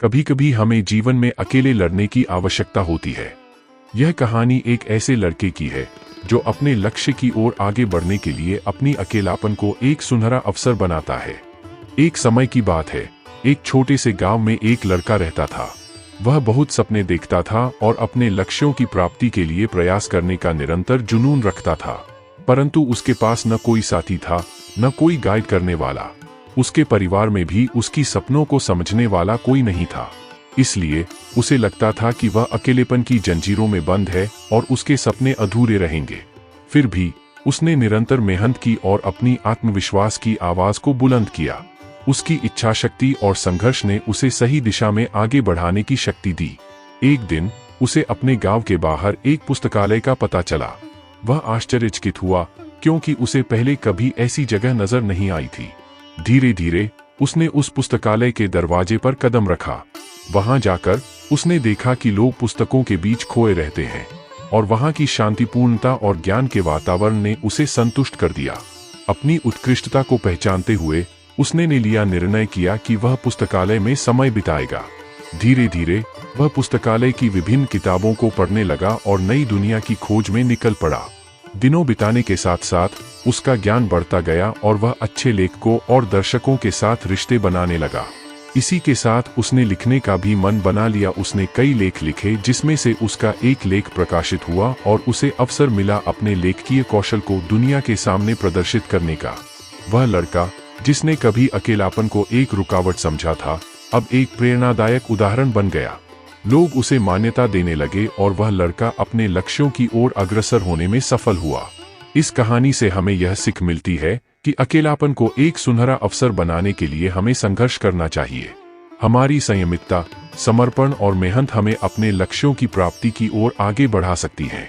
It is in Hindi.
कभी कभी हमें जीवन में अकेले लड़ने की आवश्यकता होती है। यह कहानी एक ऐसे लड़के की है जो अपने लक्ष्य की ओर आगे बढ़ने के लिए अपनी अकेलापन को एक सुनहरा अवसर बनाता है। एक समय की बात है, एक छोटे से गांव में एक लड़का रहता था। वह बहुत सपने देखता था और अपने लक्ष्यों की प्राप्ति के लिए प्रयास करने का निरंतर जुनून रखता था, परंतु उसके पास न कोई साथी था, न कोई गाइड करने वाला। उसके परिवार में भी उसकी सपनों को समझने वाला कोई नहीं था। इसलिए उसे लगता था कि वह अकेलेपन की जंजीरों में बंद है और उसके सपने अधूरे रहेंगे। फिर भी उसने निरंतर मेहनत की और अपनी आत्मविश्वास की आवाज को बुलंद किया। उसकी इच्छा शक्ति और संघर्ष ने उसे सही दिशा में आगे बढ़ाने की शक्ति दी। एक दिन उसे अपने गांव के बाहर एक पुस्तकालय का पता चला। वह आश्चर्यचकित हुआ, क्योंकि उसे पहले कभी ऐसी जगह नजर नहीं आई थी। धीरे धीरे उसने उस पुस्तकालय के दरवाजे पर कदम रखा। वहां जाकर उसने देखा कि लोग पुस्तकों के बीच खोए रहते हैं और वहां की शांतिपूर्णता और ज्ञान के वातावरण ने उसे संतुष्ट कर दिया। अपनी उत्कृष्टता को पहचानते हुए उसने लिया निर्णय किया कि वह पुस्तकालय में समय बिताएगा। धीरे धीरे वह पुस्तकालय की विभिन्न किताबों को पढ़ने लगा और नई दुनिया की खोज में निकल पड़ा। दिनों बिताने के साथ साथ उसका ज्ञान बढ़ता गया और वह अच्छे लेखकों और दर्शकों के साथ रिश्ते बनाने लगा। इसी के साथ उसने लिखने का भी मन बना लिया। उसने कई लेख लिखे, जिसमें से उसका एक लेख प्रकाशित हुआ और उसे अवसर मिला अपने लेखकीय कौशल को दुनिया के सामने प्रदर्शित करने का। वह लड़का जिसने कभी अकेलापन को एक रुकावट समझा था, अब एक प्रेरणादायक उदाहरण बन गया। लोग उसे मान्यता देने लगे और वह लड़का अपने लक्ष्यों की ओर अग्रसर होने में सफल हुआ। इस कहानी से हमें यह सीख मिलती है कि अकेलापन को एक सुनहरा अवसर बनाने के लिए हमें संघर्ष करना चाहिए। हमारी संयमितता, समर्पण और मेहनत हमें अपने लक्ष्यों की प्राप्ति की ओर आगे बढ़ा सकती है।